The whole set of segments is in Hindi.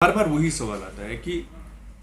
बार बार वही सवाल आता है कि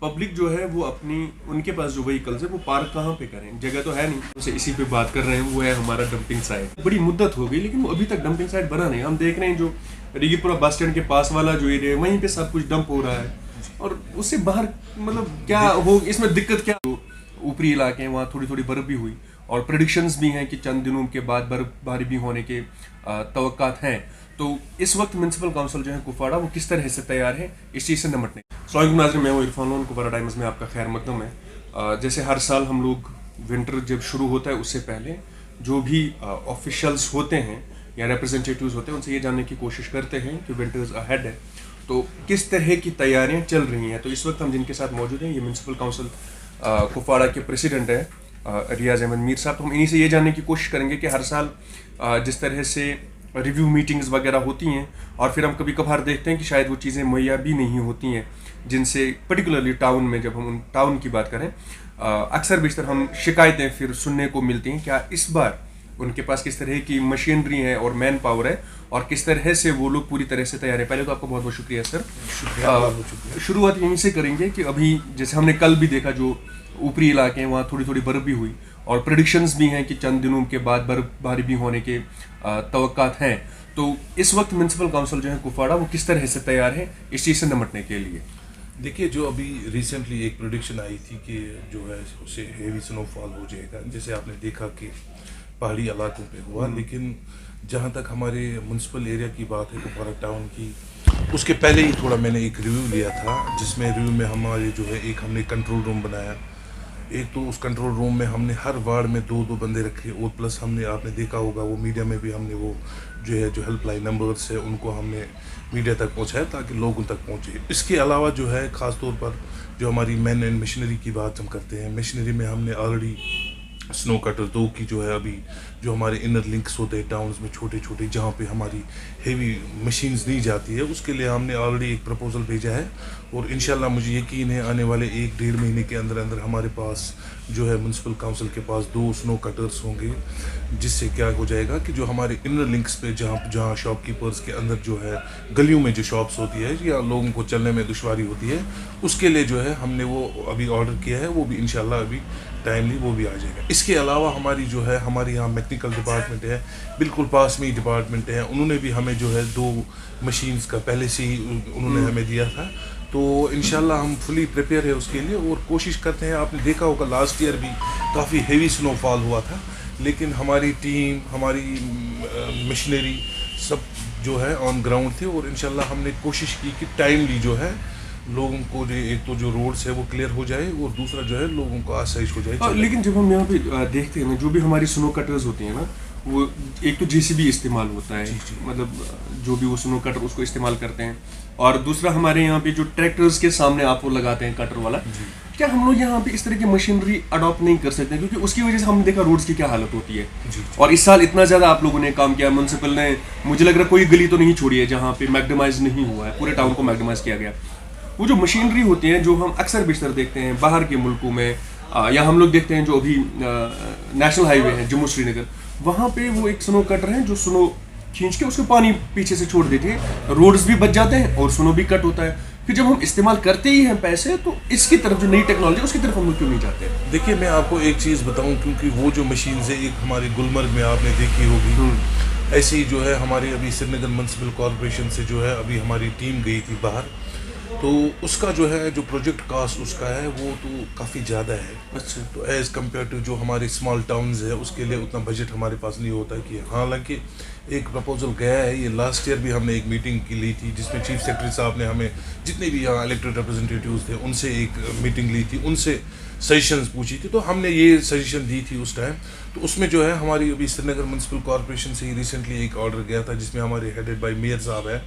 पब्लिक जो है वो अपनी उनके पास जो व्हीकल्स है वो पार्क कहाँ पे करें, जगह तो है नहीं। उसे इसी पे बात कर रहे हैं, वो है हमारा डंपिंग साइट। बड़ी मुद्दत हो गई लेकिन वो अभी तक डंपिंग साइट बना नहीं। हम देख रहे हैं जो रिगीपुरा बस स्टैंड के पास वाला जो एरिया है वहीं पे सब कुछ डंप हो रहा है और उससे बाहर मतलब क्या हो, इसमें दिक्कत क्या हो। ऊपरी इलाके हैं वहाँ थोड़ी थोड़ी बर्फ भी हुई और प्रेडिक्शंस भी हैं कि चंद दिनों के बाद बर्फबारी भी होने के तवक्कात हैं। तो इस वक्त म्यूनसिपल काउंसिल जो है कुपवाड़ा वो किस तरह से तैयार है इस चीज़ से निपटने। अस्सलाम नाज़रीन, मैं हूँ इरफान लोन, कुपवाड़ा टाइम्स में आपका खैर मकदम है। जैसे हर साल हम लोग विंटर जब शुरू होता है उससे पहले जो भी ऑफिशियल्स होते हैं या रिप्रेजेंटेटिव्स होते हैं उनसे ये जानने की कोशिश करते हैं कि विंटर्स अहेड है तो किस तरह की तैयारियां चल रही हैं। तो इस वक्त हम जिनके साथ मौजूद हैं ये म्यूनसिपल काउंसिल कुपवाड़ा के प्रेसिडेंट हैं रियाज अहमद मीर साहब। तो हम इन्हीं से ये जानने की कोशिश करेंगे कि हर साल जिस तरह से रिव्यू मीटिंग्स वगैरह होती हैं और फिर हम कभी कभार देखते हैं कि शायद वो चीज़ें मुहैया भी नहीं होती हैं जिनसे पर्टिकुलरली टाउन में, जब हम टाउन की बात करें, अक्सर बेशतर हम शिकायतें फिर सुनने को मिलती हैं। क्या इस बार उनके पास किस तरह की मशीनरी है और मैन पावर है और किस तरह से वो लोग पूरी तरह से तैयार है। पहले तो आपका बहुत बहुत शुक्रिया सर। शुरुआत यहीं से करेंगे कि अभी जैसे हमने कल भी देखा जो ऊपरी इलाके हैं वहाँ थोड़ी थोड़ी बर्फ भी हुई और प्रेडिक्शंस भी हैं कि चंद दिनों के बाद बर्फबारी भी होने के तवक्कात हैं। तो इस वक्त म्यूनसिपल काउंसिल जो है कुपवाड़ा वो किस तरह से तैयार है इस चीज़ से निपटने के लिए। देखिए, जो अभी रिसेंटली एक प्रेडिक्शन आई थी कि जो है उससे हेवी स्नोफॉल हो जाएगा, जैसे आपने देखा कि पहाड़ी इलाकों पे हुआ, लेकिन जहाँ तक हमारे म्यूनसिपल एरिया की बात है कुपवाड़ा टाउन की, उसके पहले ही थोड़ा मैंने एक रिव्यू लिया था जिसमें रिव्यू में हमारे जो है एक हमने कंट्रोल रूम बनाया। एक तो उस कंट्रोल रूम में हमने हर वार्ड में दो दो बंदे रखे और प्लस हमने, आपने देखा होगा वो मीडिया में भी हमने वो जो है जो हेल्पलाइन नंबर्स है उनको हमने मीडिया तक पहुंचाया ताकि लोग उन तक पहुंचे। इसके अलावा जो है ख़ास तौर पर जो हमारी मैन एंड मशीनरी की बात हम करते हैं, मशीनरी में हमने ऑलरेडी स्नो कटर दो की जो है अभी जो हमारे इनर लिंक्स होते हैं टाउन्स में छोटे छोटे जहाँ पे हमारी हेवी मशीन्स नहीं जाती है, उसके लिए हमने ऑलरेडी एक प्रपोजल भेजा है और इंशाल्लाह मुझे यकीन है आने वाले 1-1.5 महीने के अंदर अंदर हमारे पास जो है म्यूनसिपल काउंसिल के पास 2 स्नो कटर्स होंगे, जिससे क्या हो जाएगा कि जो हमारे इनर लिंक्स पे जहाँ जहाँ शॉपकीपर्स के अंदर जो है गलियों में जो शॉप्स होती है या लोगों को चलने में दुश्वारी होती है, उसके लिए जो है हमने वो अभी ऑर्डर किया है, वो भी इंशाल्लाह अभी टाइमली वो भी आ जाएगा। इसके अलावा हमारी जो है हमारे यहाँ मैकेनिकल डिपार्टमेंट है, बिल्कुल पास में ही डिपार्टमेंट है, उन्होंने भी हमें जो है 2 मशीन्स का पहले से ही उन्होंने हमें दिया था। तो इंशाल्लाह हम फुली प्रिपेयर है उसके लिए और कोशिश करते हैं। आपने देखा होगा लास्ट ईयर भी काफ़ी हेवी स्नोफॉल हुआ था, लेकिन हमारी टीम, हमारी मशीनरी सब जो है ऑन ग्राउंड थे और इंशाल्लाह हमने कोशिश की कि टाइमली जो है लोगों को जो एक तो जो रोड्स है वो क्लियर हो जाए और दूसरा जो है लोगों को आसाइश हो जाए। लेकिन जब हम यहाँ पे देखते हैं ना, जो भी हमारी स्नो कटर्स होती हैं ना, वो एक तो जेसीबी इस्तेमाल होता है, मतलब जो भी वो स्नो कटर उसको इस्तेमाल करते हैं, और दूसरा हमारे यहाँ पे जो ट्रैक्टर्स के सामने आप वो लगाते हैं कटर वाला। क्या हम लोग यहाँ पे इस तरह की मशीनरी अडॉप्ट नहीं कर सकते, क्योंकि उसकी वजह से हमने देखा रोड्स की क्या हालत होती है। और इस साल इतना ज़्यादा आप लोगों ने काम किया, म्यूनसिपल ने, मुझे लग रहा है कोई गली तो नहीं छोड़ी है जहाँ पे मैग्नेमाइज नहीं हुआ है, पूरे टाउन को मैग्नेमाइज किया गया। वो जो मशीनरी होती है जो हम अक्सर बेशतर देखते हैं बाहर के मुल्कों में, या हम लोग देखते हैं जो अभी नेशनल हाईवे है जम्मू श्रीनगर, वहाँ पे वो एक स्नो कटर है जो स्नो खींच के उसको पानी पीछे से छोड़ देती है, रोड्स भी बच जाते हैं और स्नो भी कट होता है। फिर जब हम इस्तेमाल करते ही हैं पैसे, तो इसकी तरफ जो नई टेक्नोलॉजी उसकी तरफ हम लोग क्यों नहीं जाते। देखिए, मैं आपको एक चीज़ बताऊं, क्योंकि वो जो मशीन है एक हमारी गुलमर्ग में आपने देखी होगी, ऐसे ही जो है हमारी अभी श्रीनगर म्यूनसिपल कॉरपोरेशन से जो है अभी हमारी टीम गई थी बाहर, तो उसका जो है जो प्रोजेक्ट कास्ट उसका है वो तो काफ़ी ज़्यादा है। अच्छा। तो एज़ कम्पेयर टू जो हमारे स्मॉल टाउन्स है उसके लिए उतना बजट हमारे पास नहीं होता कि, हालांकि एक प्रपोजल गया है। ये लास्ट ईयर भी हमने एक मीटिंग की ली थी जिसमें चीफ सेक्रेटरी साहब ने हमें जितने भी यहाँ इलेक्टेड रिप्रेजेंटेटिव्स थे उनसे एक मीटिंग ली थी, उनसे सजेशंस पूछी थी, तो हमने ये सजेशन दी थी उस टाइम। तो उसमें जो है हमारी अभी श्रीनगर म्यूनसिपल कॉरपोरेशन से ही रिसेंटली एक ऑर्डर गया था जिसमें हमारे हेडेड बाय मेयर साहब है,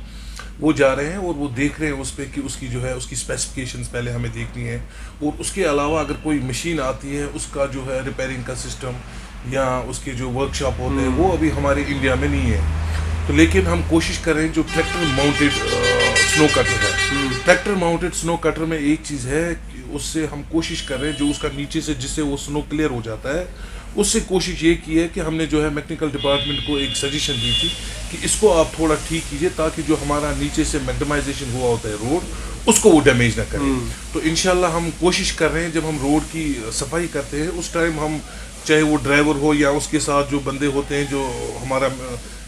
वो जा रहे हैं और वो देख रहे हैं उस पर कि उसकी जो है उसकी स्पेसिफिकेशंस पहले हमें देखनी है, और उसके अलावा अगर कोई मशीन आती है उसका जो है रिपेयरिंग का सिस्टम या उसके जो वर्कशॉप होते हैं वो अभी हमारे इंडिया में नहीं है। तो लेकिन हम कोशिश कर रहे हैं जो ट्रैक्टर माउंटेड स्नो कटर है, ट्रैक्टर माउंटेड स्नो कटर में एक चीज़ है कि उससे हम कोशिश कर रहे हैं जो उसका नीचे से जिससे वो स्नो क्लियर हो जाता है उससे कोशिश ये की है कि हमने जो है मैकेनिकल डिपार्टमेंट को एक सजेशन दी थी कि इसको आप थोड़ा ठीक कीजिए ताकि जो हमारा नीचे से मैग्नेटाइजेशन हुआ होता है रोड उसको वो डैमेज ना करे। तो इंशाल्लाह हम कोशिश कर रहे हैं जब हम रोड की सफाई करते हैं उस टाइम हम चाहे वो ड्राइवर हो या उसके साथ जो बंदे होते हैं जो हमारा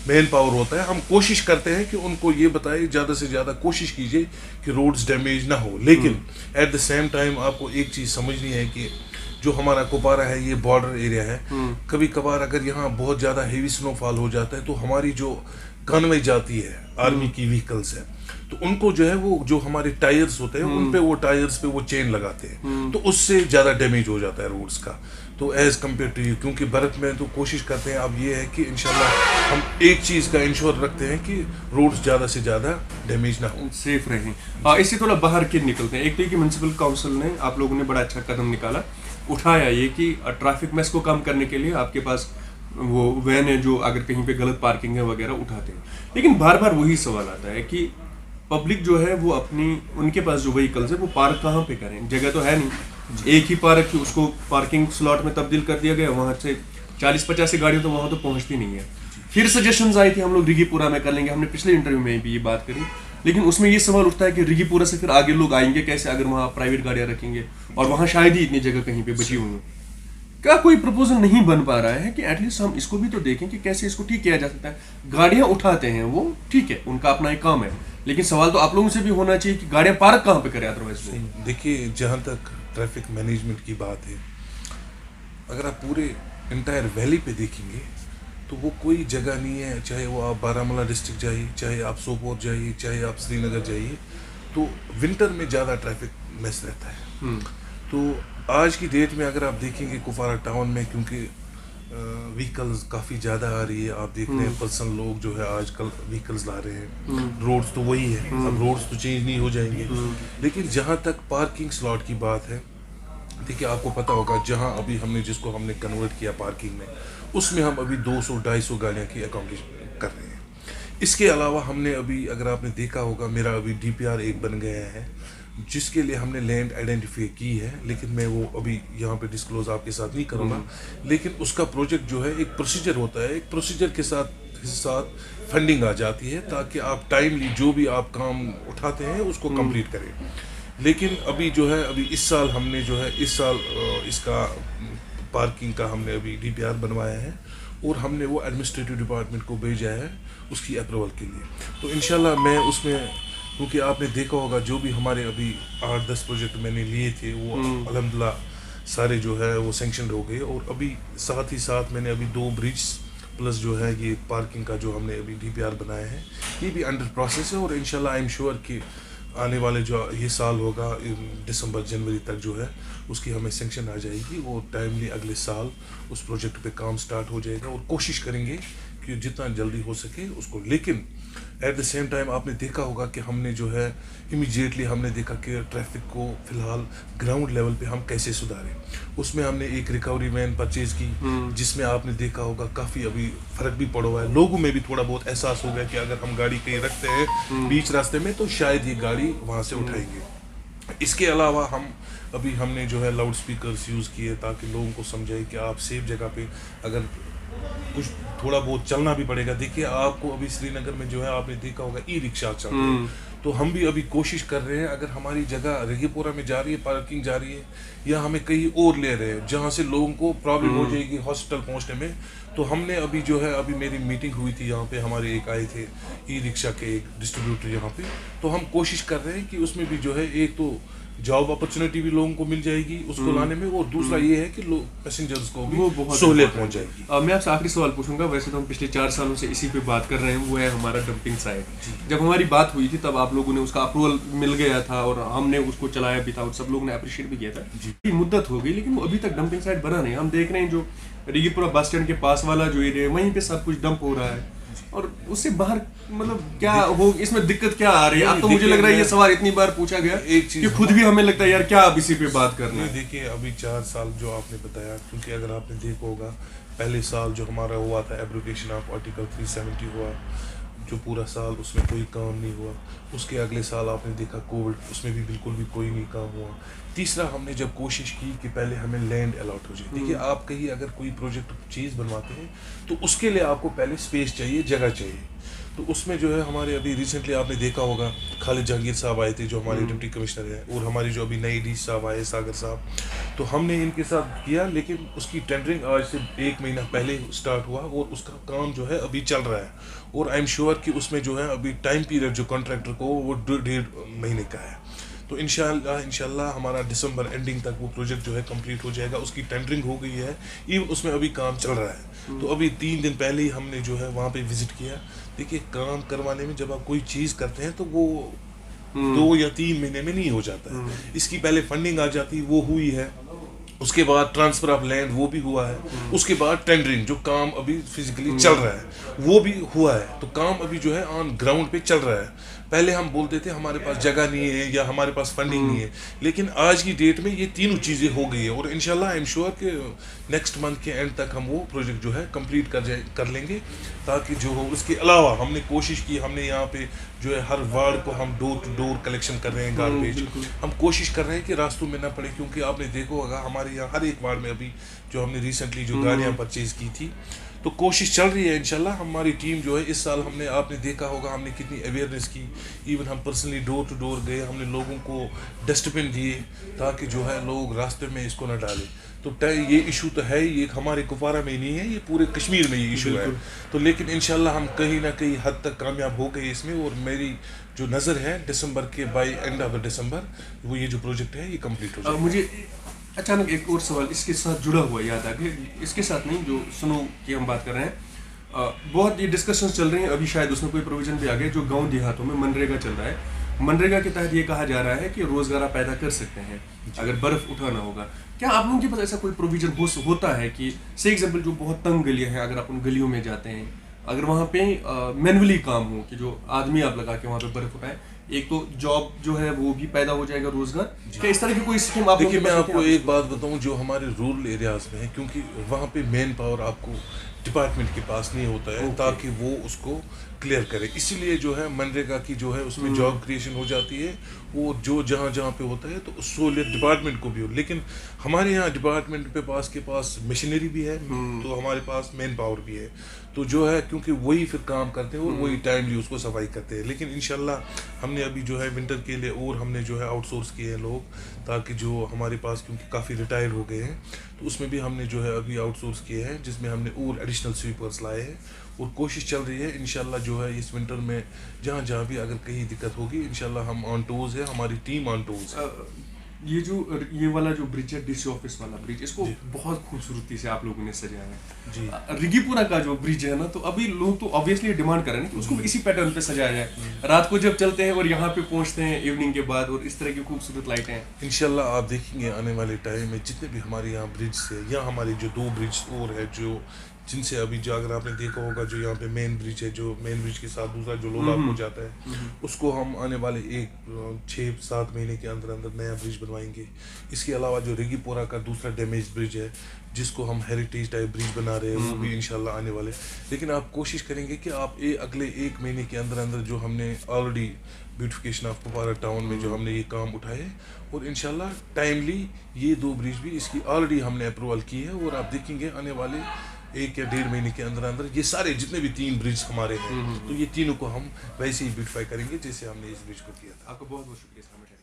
मेन पावर होता है, हम कोशिश करते हैं कि उनको ये बताए ज़्यादा से ज़्यादा कोशिश कीजिए कि रोड्स डैमेज ना हो। लेकिन एट द सेम टाइम आपको एक चीज़ समझनी है कि जो हमारा कुपवारा है ये बॉर्डर एरिया है। कभी कभार अगर यहाँ बहुत ज़्यादा हेवी स्नोफॉल हो जाता है तो हमारी जो कन्वे जाती है आर्मी की व्हीकल्स है तो उनको जो है वो जो हमारे टायर्स होते हैं उन पे वो टायर्स पे वो चेन लगाते हैं तो उससे ज़्यादा डैमेज हो जाता है रोड्स का। तो एज कम्पेयर टू यू क्योंकि भारत में तो कोशिश करते हैं अब ये है कि इंशाल्लाह हम एक चीज़ का इंश्योर रखते हैं कि रोड्स ज़्यादा से ज़्यादा डैमेज ना हो, सेफ रहें। इससे थोड़ा बाहर के निकलते हैं। एक तो कि म्यूनसिपल काउंसिल ने आप लोगों ने बड़ा अच्छा कदम निकाला उठाया ये कि ट्रैफिक मेस को कम करने के लिए आपके पास वो वैन है जो अगर कहीं पे गलत पार्किंग है वगैरह उठाते हैं। लेकिन बार बार वही सवाल आता है कि पब्लिक जो है वो अपनी उनके पास जो व्हीकल्स है वो पार्क कहाँ पे करें, जगह तो है नहीं। एक ही पार्क उसको पार्किंग स्लॉट में तब्दील कर दिया गया, वहाँ से 40-50 गाड़ियाँ तो वहाँ तो पहुँचती नहीं है। फिर सजेशंस आई थी हम लोग रिगीपुरा में कर लेंगे, हमने पिछले इंटरव्यू में भी ये बात करी, लेकिन उसमें ये सवाल उठता है कि रिगीपुरा से फिर आगे लोग आएंगे कैसे अगर वहाँ प्राइवेट गाड़ियाँ रखेंगे और वहाँ शायद ही इतनी जगह कहीं पे बची हुई है। क्या कोई प्रपोजल नहीं बन पा रहा है कि एटलीस्ट हम इसको भी तो देखें कि कैसे इसको ठीक किया जा सकता है। गाड़ियाँ उठाते हैं वो ठीक है, उनका अपना एक काम है, लेकिन सवाल तो आप लोगों से भी होना चाहिए कि गाड़ियाँ पार्क कहाँ पे करें अदरवाइज। देखिए जहाँ तक ट्रैफिक मैनेजमेंट की बात है, अगर आप पूरे इंटायर वैली पे देखेंगे तो वो कोई जगह नहीं है, चाहे वो आप बारामूला डिस्ट्रिक्ट जाइए, चाहे आप सोपोर जाइए, चाहे आप श्रीनगर जाइए, तो विंटर में ज़्यादा ट्रैफिक मैस रहता है। तो आज की डेट में अगर आप देखेंगे कुपवारा टाउन में क्योंकि व्हीकल्स काफ़ी ज़्यादा आ रही है, आप देख रहे हैं पर्सन लोग जो है आजकल व्हीकल्स ला रहे हैं, रोड्स तो वही है, अब रोड्स तो चेंज नहीं हो जाएंगे। लेकिन जहाँ तक पार्किंग स्लॉट की बात है, देखिए आपको पता होगा जहाँ अभी हमने जिसको हमने कन्वर्ट किया पार्किंग में उसमें हम अभी 200-250 गाड़ियाँ की अकोमोडेशन कर रहे हैं। इसके अलावा हमने अभी अगर आपने देखा होगा मेरा अभी DPR एक बन गया है जिसके लिए हमने लैंड आइडेंटिफाई की है, लेकिन मैं वो अभी यहाँ पे डिस्क्लोज आपके साथ नहीं करूँगा। लेकिन उसका प्रोजेक्ट जो है एक प्रोसीजर होता है, एक प्रोसीजर के साथ फंडिंग आ जाती है ताकि आप टाइमली जो भी आप काम उठाते हैं उसको कंप्लीट करें। लेकिन अभी जो है अभी इस साल हमने जो है इस साल इसका पार्किंग का हमने अभी DPR बनवाया है और हमने वो एडमिनिस्ट्रेटिव डिपार्टमेंट को भेजा है उसकी अप्रूवल के लिए। तो इंशाल्लाह मैं उसमें क्योंकि आपने देखा होगा जो भी हमारे अभी 8-10 प्रोजेक्ट मैंने लिए थे वो अल्हम्दुलिल्लाह सारे जो है वो सैंक्शन हो गए और अभी साथ ही साथ मैंने अभी 2 ब्रिज प्लस जो है ये पार्किंग का जो हमने अभी DPR बनाया है ये भी अंडर प्रोसेस है और इंशाल्लाह आई एम श्योर कि आने वाले जो ये साल होगा दिसंबर-जनवरी तक जो है उसकी हमें सैंक्शन आ जाएगी और टाइमली अगले साल उस प्रोजेक्ट पे काम स्टार्ट हो जाएगा और कोशिश करेंगे कि जितना जल्दी हो सके उसको। लेकिन एट द सेम टाइम आपने देखा होगा कि हमने जो है इमीडिएटली हमने देखा कि ट्रैफिक को फ़िलहाल ग्राउंड लेवल पे हम कैसे सुधारें। उसमें हमने एक रिकवरी वैन परचेज़ की जिसमें आपने देखा होगा काफ़ी अभी फ़र्क भी पड़ा हुआ है, लोगों में भी थोड़ा बहुत एहसास हो गया कि अगर हम गाड़ी कहीं रखते हैं बीच रास्ते में तो शायद ये गाड़ी वहाँ से उठाएंगे। इसके अलावा अभी हमने जो है लाउड स्पीकर्स यूज़ किए ताकि लोगों को समझाए कि आप सेफ जगह पे अगर कुछ थोड़ा बहुत चलना भी पड़ेगा। देखिए आपको अभी श्रीनगर में जो है आपने देखा होगा ई-रिक्शा चल रहे हैं, तो हम भी अभी कोशिश कर रहे हैं अगर हमारी जगह रिगीपुरा में जा रही है पार्किंग जा रही है या हमें कहीं और ले रहे हैं जहाँ से लोगों को प्रॉब्लम हो जाएगी हॉस्पिटल पहुँचने में, तो हमने अभी जो है अभी मेरी मीटिंग हुई थी यहाँ पे हमारे एक आए थे ई-रिक्शा के एक डिस्ट्रीब्यूटर यहाँ पे, तो हम कोशिश कर रहे हैं कि उसमें भी जो है एक तो जॉब अपॉर्चुनिटी भी लोगों को मिल जाएगी उसको लाने में और दूसरा ये है कि लोग पैसेंजर्स को भी सहूलियत पहुंच जाएगी। मैं आपसे आखिरी सवाल पूछूंगा, वैसे तो हम पिछले 4 सालों से इसी पे बात कर रहे हैं, वो है हमारा डंपिंग साइट। जब हमारी बात हुई थी तब आप लोगों ने उसका अप्रूवल मिल गया था और हमने उसको चलाया भी था और सब लोगों ने अप्रिशिएट भी किया था। मुद्दत हो गई लेकिन वो अभी तक डंपिंग साइट बना नहीं। हम देख रहे हैं जो रिगीपुरा बस स्टैंड के पास वाला जो एरिया है वहीं पे सब कुछ डंप हो रहा है और उससे बाहर मतलब क्या हो, इसमें दिक्कत क्या आ रही है? अब तो मुझे लग रहा है ये सवाल इतनी बार पूछा गया एक चीज कि खुद भी हमें लगता है यार क्या अब इसी पे बात करना है। देखिए अभी 4 साल जो आपने बताया, क्योंकि अगर आपने देखा होगा पहले साल जो हमारा हुआ था एब्रोगेशन ऑफ आर्टिकल 370 हुआ, जो पूरा साल उसमें कोई काम नहीं हुआ। उसके अगले साल आपने देखा कोविड, उसमें भी बिल्कुल भी कोई नहीं काम हुआ। तीसरा हमने जब कोशिश की कि पहले हमें लैंड अलॉट हो जाए। देखिए आप कहीं अगर कोई प्रोजेक्ट चीज़ बनवाते हैं तो उसके लिए आपको पहले स्पेस चाहिए, जगह चाहिए। तो उसमें जो है हमारे अभी रिसेंटली आपने देखा होगा खालिद जहांगीर साहब आए थे जो हमारे डिप्टी कमिश्नर हैं, और हमारी जो अभी नई डी साहब आए सागर साहब, तो हमने इनके साथ किया। लेकिन उसकी टेंडरिंग आज से 1 महीना पहले स्टार्ट हुआ और उसका काम जो है अभी चल रहा है। और आई एम श्योर कि उसमें जो है अभी टाइम पीरियड जो कॉन्ट्रैक्टर को वो 1.5 महीने का है। तो इंशाल्लाह हमारा दिसंबर एंडिंग तक वो प्रोजेक्ट जो है कंप्लीट हो जाएगा। उसकी टेंडरिंग हो गई है, इवन उसमें अभी काम चल रहा है। तो अभी 3 दिन पहले ही हमने जो है वहाँ पे विजिट किया। देखिए काम करवाने में जब आप कोई चीज़ करते हैं तो वो 2 या 3 महीने में नहीं हो जाता है। इसकी पहले फंडिंग आ जाती, वो हुई है। उसके बाद ट्रांसफर ऑफ लैंड वो भी हुआ है। उसके बाद टेंडरिंग जो काम अभी फिजिकली चल रहा है वो भी हुआ है। तो काम अभी जो है ऑन ग्राउंड पे चल रहा है। पहले हम बोलते थे हमारे पास जगह नहीं है या हमारे पास फंडिंग नहीं है, लेकिन आज की डेट में ये तीनों चीज़ें हो गई है। और इंशाल्लाह आई एम श्योर कि नेक्स्ट मंथ के एंड तक हम वो प्रोजेक्ट जो है कंप्लीट कर लेंगे। ताकि जो हो उसके अलावा हमने कोशिश की, हमने यहाँ पे जो है हर वार्ड को हम डोर टू डोर कलेक्शन कर रहे हैं गार्बेज। हम कोशिश कर रहे हैं कि रास्तों में ना पड़े, क्योंकि आपने देखा होगा हमारे यहाँ हर एक वार्ड में अभी जो हमने रिसेंटली जो गाड़ियाँ परचेज की थी, तो कोशिश चल रही है। इंशाल्लाह हमारी टीम जो है इस साल हमने आपने देखा होगा हमने कितनी अवेयरनेस की। इवन हम पर्सनली डोर टू डोर गए, हमने लोगों को डस्टबिन दिए ताकि जो है लोग रास्ते में इसको ना डालें। तो ये इशू तो है, ये हमारे कुपवारा में ही नहीं है, ये पूरे कश्मीर में ये इशू है। तो लेकिन इंशाल्लाह हम कहीं ना कहीं हद तक कामयाब हो गए इसमें। और मेरी जो नज़र है दिसंबर के बाई एंड ऑफ द दिसंबर वो ये जो प्रोजेक्ट है ये कंप्लीट हो जाएगा। मुझे अचानक एक और सवाल इसके साथ जुड़ा हुआ याद आ गया, इसके साथ नहीं जो सुनो की हम बात कर रहे हैं। बहुत ये डिस्कशंस चल रही हैं, अभी शायद उसमें कोई प्रोविजन भी आ गया जो गांव देहातों में मनरेगा चल रहा है। मनरेगा के तहत ये कहा जा रहा है कि रोजगार आप पैदा कर सकते हैं अगर बर्फ उठाना होगा। क्या आप लोगों के पास ऐसा कोई प्रोविजन होता है कि से एग्जाम्पल जो बहुत तंग गलियां हैं, अगर आप उन गलियों में जाते हैं, अगर वहाँ पे मैनुअली काम हो कि जो आदमी आप लगा के वहाँ पे बर्फ उठाए, एक तो जॉब जो है वो भी पैदा हो जाएगा, रोजगार। क्या इस तरह की कोई स्कीम आप? देखिए मैं आपको एक बात बताऊं, जो हमारे रूरल एरियाज में है, क्योंकि वहाँ पे मैन पावर आपको डिपार्टमेंट के पास नहीं होता है ताकि वो उसको क्लियर करे, इसीलिए जो है मनरेगा की जो है उसमें जॉब क्रिएशन हो जाती है। वो जो जहाँ जहाँ पे होता है तो सहूलियत डिपार्टमेंट को भी हो। लेकिन हमारे यहाँ डिपार्टमेंट के पास मशीनरी भी है, तो हमारे पास मैन पावर भी है। तो जो है क्योंकि वही फिर काम करते हैं और वही टाइमली उसको सफाई करते हैं। लेकिन इंशाल्लाह हमने अभी जो है विंटर के लिए और हमने जो है आउटसोर्स किए हैं लोग, ताकि जो हमारे पास क्योंकि काफ़ी रिटायर हो गए हैं तो उसमें भी हमने जो है अभी आउटसोर्स किए हैं, जिसमें हमने और एडिशनल स्वीपर्स लाए हैं। और कोशिश चल रही है इंशाल्लाह जो है इस विंटर में जहाँ जहाँ भी अगर कहीं दिक्कत होगी इंशाल्लाह हम ऑन टूर्स है, हमारी टीम ऑन टूर्स है। ये वाला जो ब्रिज है, डीसी ऑफिस वाला ब्रिज, इसको बहुत खूबसूरती से आप लोगों ने सजाया है जी। रिगीपुरा का जो ब्रिज है ना, तो अभी लोग तो ऑब्वियसली डिमांड कर रहे हैं कि उसको इसी पैटर्न पे सजाया जाए। रात को जब चलते हैं और यहाँ पे पहुँचते हैं इवनिंग के बाद, और इस तरह की खूबसूरत लाइटें हैं। इंशाल्लाह आप देखेंगे आने वाले टाइम में जितने भी हमारे यहाँ ब्रिज से, या हमारे जो 2 ब्रिज और है जो जिनसे अभी जो अगर आपने देखा होगा जो यहाँ पे मेन ब्रिज है, जो मेन ब्रिज के साथ दूसरा जो लोलाप हो जाता है, उसको हम आने वाले 6-7 महीने के अंदर अंदर नया ब्रिज बनवाएंगे। इसके अलावा जो रिगीपोरा का दूसरा डैमेज ब्रिज है जिसको हम हेरिटेज टाइप ब्रिज बना रहे हैं, वो भी इंशाल्लाह आने वाले। लेकिन आप कोशिश करेंगे कि आप अगले 1 महीने के अंदर अंदर जो हमने already beautification of Kupwara town में जो हमने ये काम उठाए, और इंशाल्लाह टाइमली ये 2 ब्रिज भी इसकी ऑलरेडी हमने अप्रूवल की है। और आप देखेंगे आने वाले 1 या 1.5 महीने के अंदर अंदर ये सारे जितने भी 3 ब्रिज हमारे हैं, तो ये तीनों को हम वैसे ही ब्यूटिफाई करेंगे जैसे हमने इस ब्रिज को किया था। आपका बहुत बहुत शुक्रिया।